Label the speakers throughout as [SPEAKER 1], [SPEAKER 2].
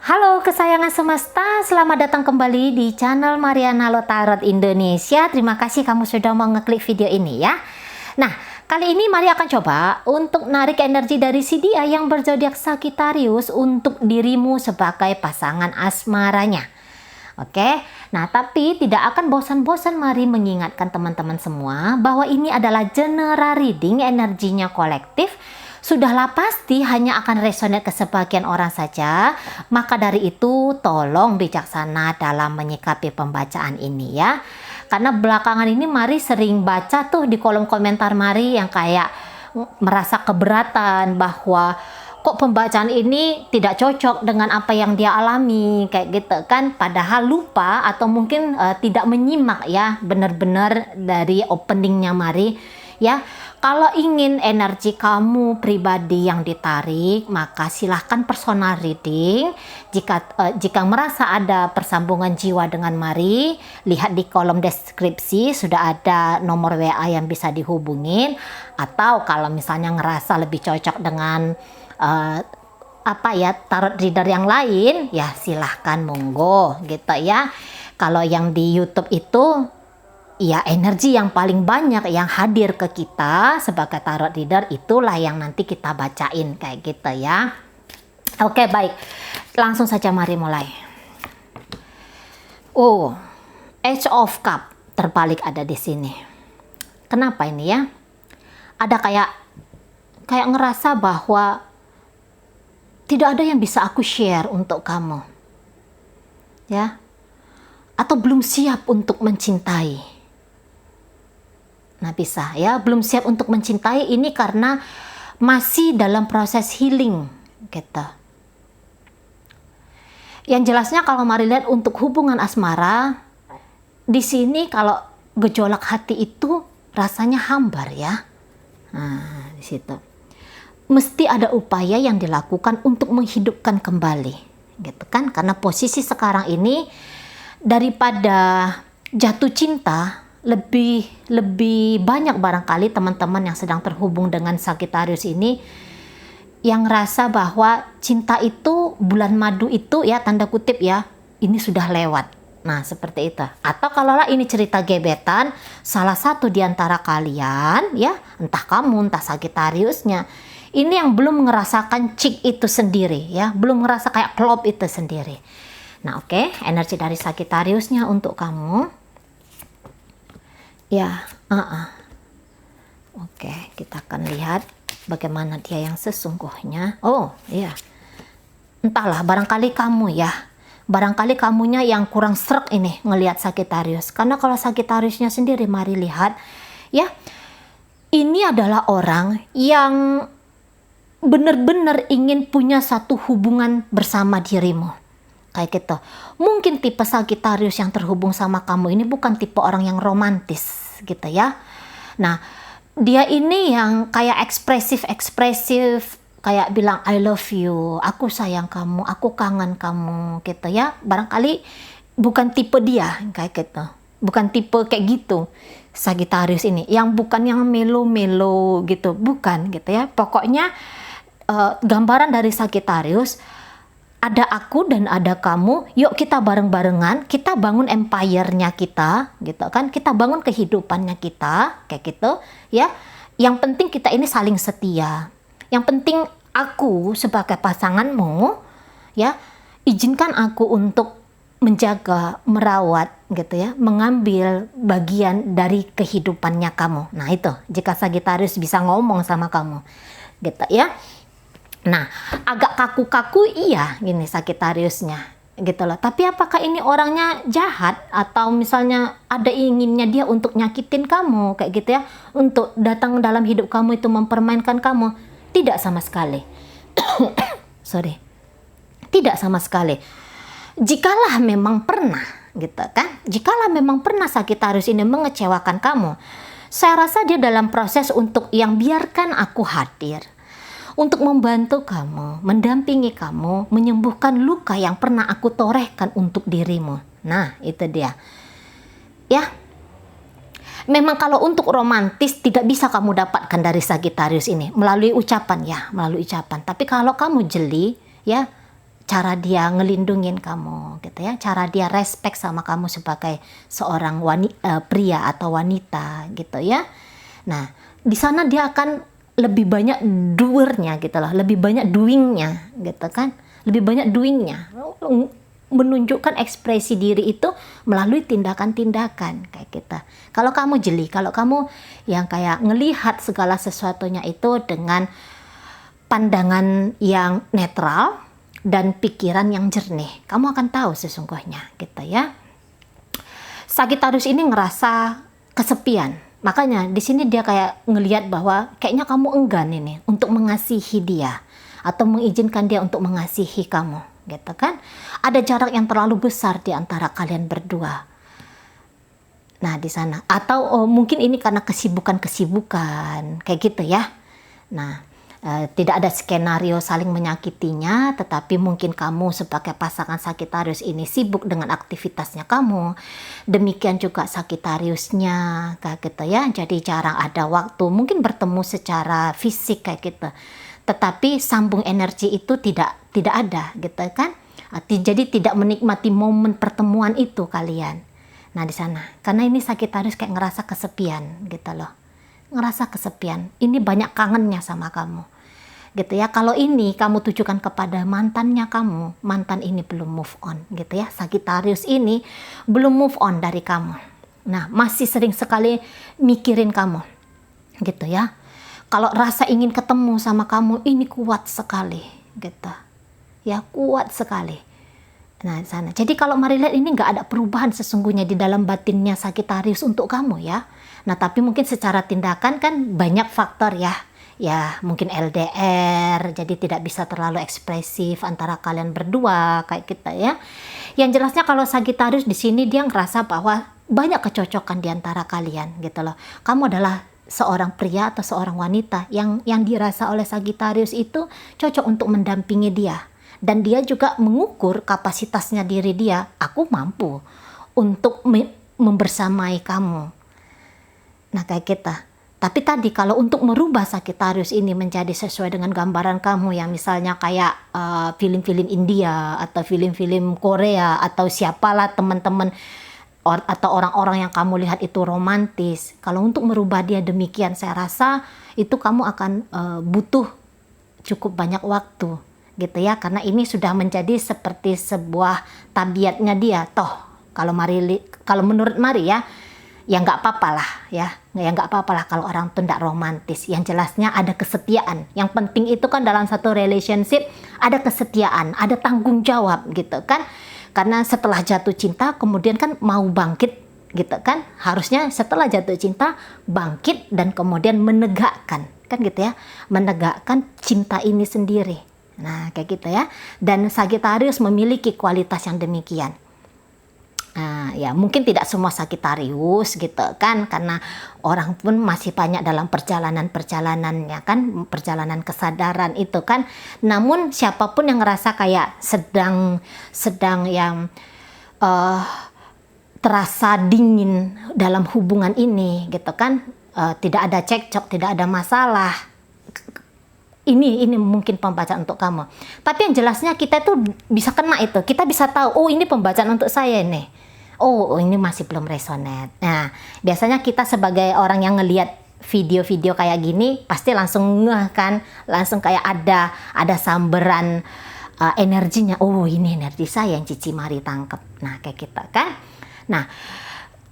[SPEAKER 1] Halo kesayangan semesta, selamat datang kembali di channel Mariana Lo Tarot Indonesia. Terima kasih kamu sudah mau ngeklik video ini ya. Nah, kali ini Mari akan coba untuk narik energi dari si dia yang berzodiak Sagittarius untuk dirimu sebagai pasangan asmaranya. Oke, nah tapi tidak akan bosan-bosan Mari mengingatkan teman-teman semua bahwa ini adalah general reading, energinya kolektif. Sudahlah pasti hanya akan resonate ke sebagian orang saja. Maka dari itu tolong bijaksana dalam menyikapi pembacaan ini ya. Karena belakangan ini Mari sering baca tuh di kolom komentar Mari yang kayak merasa keberatan bahwa kok pembacaan ini tidak cocok dengan apa yang dia alami kayak gitu kan, padahal lupa atau mungkin tidak menyimak ya benar-benar dari openingnya Mari ya. Kalau ingin energi kamu pribadi yang ditarik, maka silahkan personal reading. Jika merasa ada persambungan jiwa dengan Mari, lihat di kolom deskripsi sudah ada nomor WA yang bisa dihubungin. Atau kalau misalnya ngerasa lebih cocok dengan tarot reader yang lain, ya silahkan monggo gitu ya. Kalau yang di YouTube itu ya energi yang paling banyak yang hadir ke kita sebagai tarot reader itulah yang nanti kita bacain kayak gitu ya. Oke, baik. Langsung saja Mari mulai. Oh, Age of Cup terbalik ada di sini. Kenapa ini ya? Ada kayak ngerasa bahwa tidak ada yang bisa aku share untuk kamu. Ya. Atau belum siap untuk mencintai. Nah bisa ya, belum siap untuk mencintai ini karena masih dalam proses healing gitu. Yang jelasnya kalau Mari lihat untuk hubungan asmara, di sini kalau gejolak hati itu rasanya hambar ya. Nah di situ. Mesti ada upaya yang dilakukan untuk menghidupkan kembali gitu kan, karena posisi sekarang ini daripada jatuh cinta lebih banyak barangkali teman-teman yang sedang terhubung dengan Sagittarius ini yang rasa bahwa cinta itu, bulan madu itu ya tanda kutip ya, ini sudah lewat. Nah seperti itu. Atau kalaulah ini cerita gebetan, salah satu di antara kalian ya, entah kamu entah Sagittariusnya, ini yang belum ngerasakan chick itu sendiri ya, belum ngerasa kayak klop itu sendiri. Nah oke, energi dari Sagittariusnya untuk kamu. Ya, Oke, kita akan lihat bagaimana dia yang sesungguhnya. Oh, iya. Entahlah, barangkali kamu ya. Barangkali kamunya yang kurang srek ini ngelihat Sagittarius. Karena kalau Sagittariusnya sendiri, Mari lihat ya. Ini adalah orang yang benar-benar ingin punya satu hubungan bersama dirimu. Kayak gitu. Mungkin tipe Sagittarius yang terhubung sama kamu ini bukan tipe orang yang romantis gitu ya. Nah, dia ini yang kayak ekspresif kayak bilang I love you, aku sayang kamu, aku kangen kamu gitu ya. Barangkali bukan tipe dia kayak gitu. Bukan tipe kayak gitu. Sagittarius ini yang bukan yang melo-melo gitu, bukan gitu ya. Pokoknya gambaran dari Sagittarius, ada aku dan ada kamu, yuk kita bareng-barengan, kita bangun empire-nya kita, gitu kan, kita bangun kehidupannya kita, kayak gitu, ya. Yang penting kita ini saling setia. Yang penting aku sebagai pasanganmu, ya, izinkan aku untuk menjaga, merawat, gitu ya, mengambil bagian dari kehidupannya kamu. Nah itu, jika Sagittarius bisa ngomong sama kamu, gitu ya. Nah, agak kaku-kaku iya gini Sagittariusnya gitu loh. Tapi apakah ini orangnya jahat atau misalnya ada inginnya dia untuk nyakitin kamu kayak gitu ya, untuk datang dalam hidup kamu itu mempermainkan kamu? Tidak sama sekali. Sorry. Tidak sama sekali. Jikalah memang pernah gitu kan, jikalah memang pernah Sagittarius ini mengecewakan kamu, saya rasa dia dalam proses untuk yang biarkan aku hadir untuk membantu kamu, mendampingi kamu, menyembuhkan luka yang pernah aku torehkan untuk dirimu. Nah, itu dia. Ya. Memang kalau untuk romantis tidak bisa kamu dapatkan dari Sagittarius ini melalui ucapan ya, melalui ucapan. Tapi kalau kamu jeli, ya, cara dia ngelindungin kamu gitu ya, cara dia respect sama kamu sebagai seorang pria atau wanita gitu ya. Nah, di sana dia akan lebih banyak doernya gitu loh, lebih banyak doingnya gitu kan, lebih banyak doingnya, menunjukkan ekspresi diri itu melalui tindakan-tindakan kayak gitu. Kalau kamu jeli, kalau kamu yang kayak ngelihat segala sesuatunya itu dengan pandangan yang netral dan pikiran yang jernih, kamu akan tahu sesungguhnya gitu ya. Sagittarius ini ngerasa kesepian, makanya di sini dia kayak ngelihat bahwa kayaknya kamu enggan ini untuk mengasihi dia atau mengizinkan dia untuk mengasihi kamu gitu kan. Ada jarak yang terlalu besar di antara kalian berdua. Nah di sana, atau mungkin ini karena kesibukan kayak gitu ya. Nah, tidak ada skenario saling menyakitinya, tetapi mungkin kamu sebagai pasangan Sagittarius ini sibuk dengan aktivitasnya kamu. Demikian juga Sagittariusnya kayak gitu ya. Jadi jarang ada waktu mungkin bertemu secara fisik kayak gitu. Tetapi sambung energi itu tidak ada gitu kan. Jadi tidak menikmati momen pertemuan itu kalian. Nah di sana, karena ini Sagittarius kayak ngerasa kesepian gitu loh. Ngerasa kesepian, ini banyak kangennya sama kamu gitu ya. Kalau ini kamu tujukan kepada mantannya kamu, mantan ini belum move on gitu ya. Sagittarius ini belum move on dari kamu. Nah masih sering sekali mikirin kamu gitu ya. Kalau rasa ingin ketemu sama kamu ini kuat sekali gitu ya, kuat sekali. Nah di sana, jadi kalau Mari lihat ini nggak ada perubahan sesungguhnya di dalam batinnya Sagittarius untuk kamu ya. Nah tapi mungkin secara tindakan kan banyak faktor ya. Ya mungkin LDR, jadi tidak bisa terlalu ekspresif antara kalian berdua kayak kita ya. Yang jelasnya kalau Sagittarius di sini dia ngerasa bahwa banyak kecocokan di antara kalian gitu loh. Kamu adalah seorang pria atau seorang wanita yang dirasa oleh Sagittarius itu cocok untuk mendampingi dia. Dan dia juga mengukur kapasitasnya diri dia, aku mampu untuk membersamai kamu. Nah kayak kita. Tapi tadi kalau untuk merubah Sagittarius ini menjadi sesuai dengan gambaran kamu yang misalnya kayak film-film India atau film-film Korea atau siapalah teman-teman atau orang-orang yang kamu lihat itu romantis. Kalau untuk merubah dia demikian, saya rasa itu kamu akan butuh cukup banyak waktu gitu ya, karena ini sudah menjadi seperti sebuah tabiatnya dia. Toh kalau menurut Mari ya nggak apa-apa lah ya nggak apa-apa lah kalau orang tuh nggak romantis. Yang jelasnya ada kesetiaan. Yang penting itu kan dalam satu relationship ada kesetiaan, ada tanggung jawab gitu kan. Karena setelah jatuh cinta kemudian kan mau bangkit gitu kan, harusnya setelah jatuh cinta bangkit dan kemudian menegakkan kan gitu ya, menegakkan cinta ini sendiri. Nah kayak gitu ya. Dan Sagittarius memiliki kualitas yang demikian. Nah, ya mungkin tidak semua Sagittarius gitu kan, karena orang pun masih banyak dalam perjalanannya kan, perjalanan kesadaran itu kan. Namun siapapun yang ngerasa kayak sedang yang terasa dingin dalam hubungan ini gitu kan, tidak ada cekcok, tidak ada masalah, ini mungkin pembacaan untuk kamu. Tapi yang jelasnya kita tuh bisa kena itu. Kita bisa tahu, oh ini pembacaan untuk saya nih. Oh ini masih belum resonate. Nah, biasanya kita sebagai orang yang ngelihat video-video kayak gini pasti langsung ngeh kan, langsung kayak ada samberan energinya. Oh ini energi saya yang Cici Mari tangkep. Nah, kayak kita kan. Nah,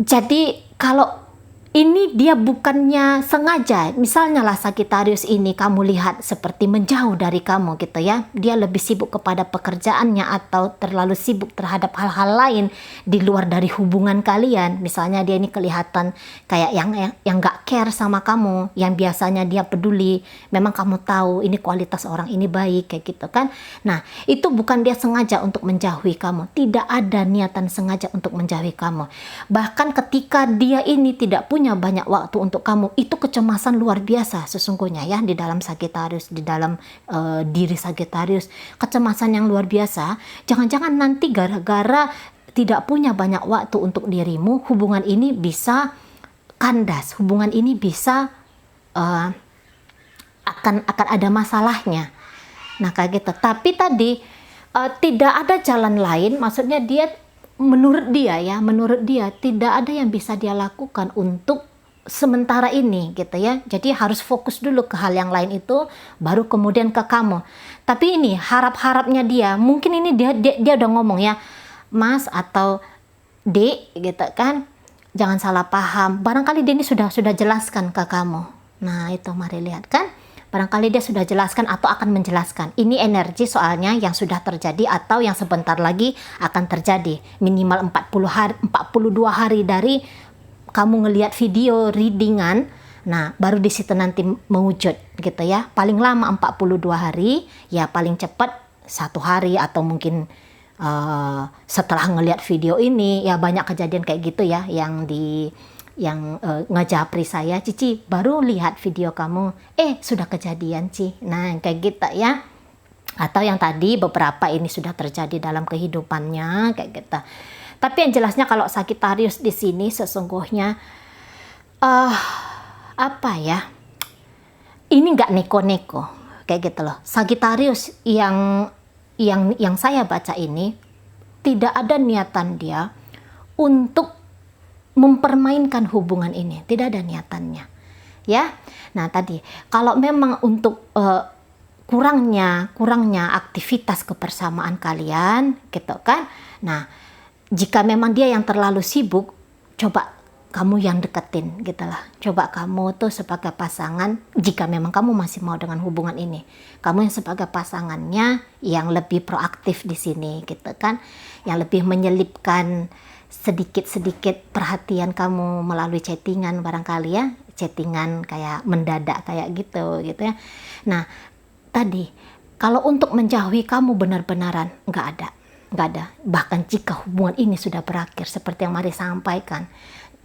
[SPEAKER 1] jadi kalau ini dia bukannya sengaja, misalnya lah Sagittarius ini kamu lihat seperti menjauh dari kamu gitu ya, dia lebih sibuk kepada pekerjaannya atau terlalu sibuk terhadap hal-hal lain di luar dari hubungan kalian. Misalnya dia ini kelihatan kayak yang gak care sama kamu, yang biasanya dia peduli, memang kamu tahu ini kualitas orang ini baik kayak gitu kan. Nah itu bukan dia sengaja untuk menjauhi kamu, tidak ada niatan sengaja untuk menjauhi kamu. Bahkan ketika dia ini tidak punya banyak waktu untuk kamu, itu kecemasan luar biasa sesungguhnya ya di dalam Sagittarius, di dalam diri Sagittarius, kecemasan yang luar biasa. Jangan-jangan nanti gara-gara tidak punya banyak waktu untuk dirimu, hubungan ini bisa kandas, hubungan ini bisa akan ada masalahnya. Nah kayak gitu. Tapi tadi tidak ada jalan lain, maksudnya menurut dia tidak ada yang bisa dia lakukan untuk sementara ini gitu ya. Jadi harus fokus dulu ke hal yang lain itu, baru kemudian ke kamu. Tapi ini harap-harapnya dia, mungkin ini dia udah ngomong ya, Mas atau Dek gitu kan, jangan salah paham. Barangkali dia ini sudah jelaskan ke kamu. Nah itu mari lihat kan. Barangkali dia sudah jelaskan atau akan menjelaskan. Ini energi soalnya yang sudah terjadi atau yang sebentar lagi akan terjadi. Minimal 42 hari dari kamu ngelihat video readingan. Nah, baru di situ nanti mewujud gitu ya. Paling lama 42 hari, ya paling cepat 1 hari atau mungkin setelah ngelihat video ini. Ya banyak kejadian kayak gitu ya yang ngejapri saya, Cici baru lihat video kamu, sudah kejadian Ci. Nah kayak gitu ya. Atau yang tadi beberapa ini sudah terjadi dalam kehidupannya kayak gitu. Tapi yang jelasnya kalau Sagittarius di sini sesungguhnya apa ya? Ini nggak neko-neko kayak gitu loh. Sagittarius yang saya baca ini tidak ada niatan dia untuk mempermainkan hubungan ini, tidak ada niatannya ya. Nah tadi kalau memang untuk kurangnya aktivitas kebersamaan kalian gitu kan, nah jika memang dia yang terlalu sibuk, coba kamu yang deketin gitu lah. Coba kamu tuh sebagai pasangan, jika memang kamu masih mau dengan hubungan ini, kamu yang sebagai pasangannya yang lebih proaktif di sini gitu kan, yang lebih menyelipkan sedikit-sedikit perhatian kamu melalui chattingan barangkali ya, chattingan kayak mendadak kayak gitu ya. Nah tadi kalau untuk menjauhi kamu benar-benaran nggak ada. Bahkan jika hubungan ini sudah berakhir, seperti yang Mari sampaikan,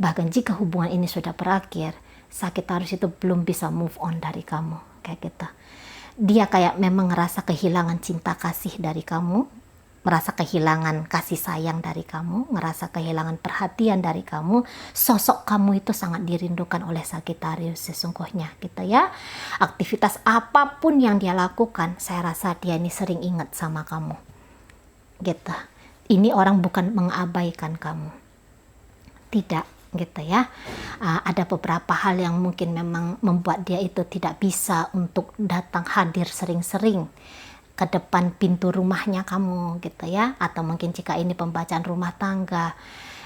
[SPEAKER 1] bahkan jika hubungan ini sudah berakhir, Sagittarius itu belum bisa move on dari kamu kayak gitu. Dia kayak memang ngerasa kehilangan cinta kasih dari kamu, merasa kehilangan kasih sayang dari kamu, ngerasa kehilangan perhatian dari kamu. Sosok kamu itu sangat dirindukan oleh Sagittarius sesungguhnya gitu ya. Aktivitas apapun yang dia lakukan, saya rasa dia ini sering ingat sama kamu gitu. Ini orang bukan mengabaikan kamu, tidak gitu ya. Ada beberapa hal yang mungkin memang membuat dia itu tidak bisa untuk datang hadir sering-sering ke depan pintu rumahnya kamu gitu ya. Atau mungkin jika ini pembacaan rumah tangga,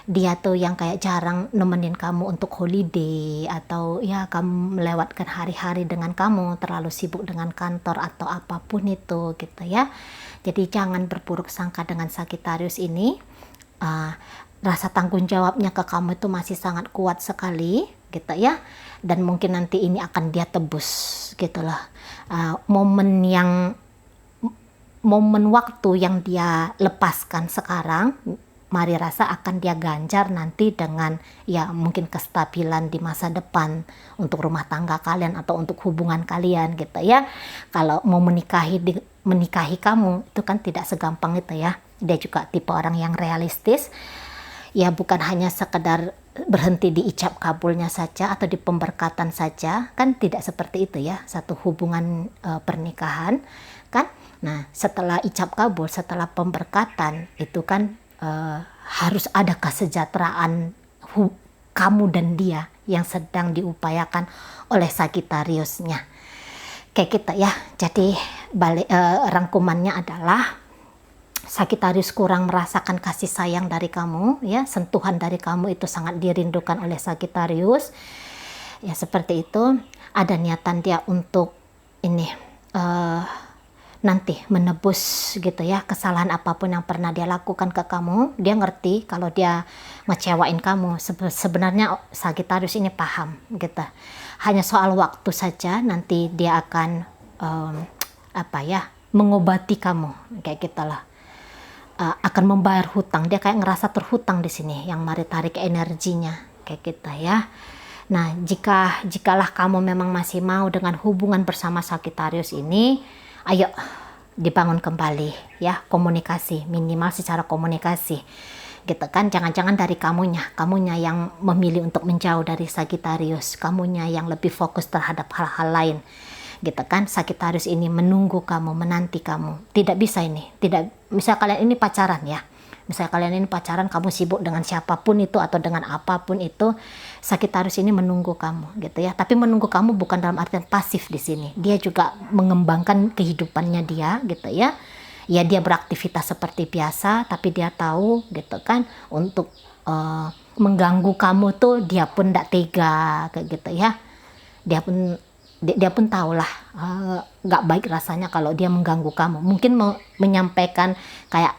[SPEAKER 1] dia tuh yang kayak jarang nemenin kamu untuk holiday, atau ya kamu melewatkan hari-hari dengan kamu terlalu sibuk dengan kantor atau apapun itu gitu ya. Jadi jangan berburuk sangka dengan Sagittarius ini. Rasa tanggung jawabnya ke kamu itu masih sangat kuat sekali gitu ya. Dan mungkin nanti ini akan dia tebus gitulah. Momen waktu yang dia lepaskan sekarang, Mari rasa akan dia ganjar nanti dengan ya mungkin kestabilan di masa depan untuk rumah tangga kalian atau untuk hubungan kalian gitu ya. Kalau mau menikahi kamu itu kan tidak segampang itu ya. Dia juga tipe orang yang realistis. Ya bukan hanya sekedar berhenti di ijab kabulnya saja atau di pemberkatan saja, kan tidak seperti itu ya satu hubungan pernikahan kan. Nah setelah ijab kabul, setelah pemberkatan itu kan harus ada kesejahteraan kamu dan dia yang sedang diupayakan oleh Sagittariusnya kayak kita ya. Jadi rangkumannya adalah Sagittarius kurang merasakan kasih sayang dari kamu ya, sentuhan dari kamu itu sangat dirindukan oleh Sagittarius ya, seperti itu. Ada niatan dia untuk ini nanti menebus gitu ya kesalahan apapun yang pernah dia lakukan ke kamu. Dia ngerti kalau dia ngecewain kamu. Sebenarnya Sagittarius ini paham gitu. Hanya soal waktu saja nanti dia akan mengobati kamu kayak gitulah. Akan membayar hutang. Dia kayak ngerasa terhutang di sini yang Mari tarik energinya kayak gitu ya. Nah, jikalah kamu memang masih mau dengan hubungan bersama Sagittarius ini, ayo dibangun kembali ya, komunikasi, minimal secara komunikasi gitu kan. Jangan-jangan dari kamunya yang memilih untuk menjauh dari Sagittarius, kamunya yang lebih fokus terhadap hal-hal lain gitu kan. Sagittarius ini menunggu kamu, menanti kamu. Tidak bisa ini, tidak. Misal kalian ini pacaran ya, misal kalian ini pacaran, kamu sibuk dengan siapapun itu atau dengan apapun itu, Sagittarius ini menunggu kamu gitu ya. Tapi menunggu kamu bukan dalam artian pasif di sini. Dia juga mengembangkan kehidupannya dia gitu ya. Ya dia beraktivitas seperti biasa, tapi dia tahu gitu kan untuk mengganggu kamu tuh dia pun tidak tega kayak gitu ya. Dia pun tahulah nggak baik rasanya kalau dia mengganggu kamu. Mungkin menyampaikan kayak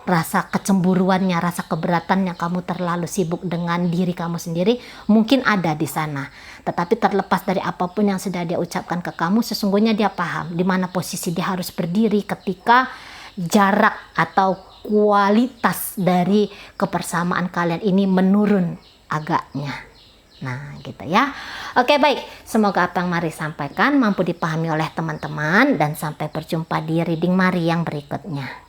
[SPEAKER 1] rasa kecemburuannya, rasa keberatannya, kamu terlalu sibuk dengan diri kamu sendiri, mungkin ada di sana. Tetapi terlepas dari apapun yang sudah dia ucapkan ke kamu, sesungguhnya dia paham di mana posisi dia harus berdiri ketika jarak atau kualitas dari kebersamaan kalian ini menurun agaknya. Nah gitu ya. Oke baik, semoga apa yang Mari sampaikan mampu dipahami oleh teman-teman, dan sampai berjumpa di reading Mari yang berikutnya.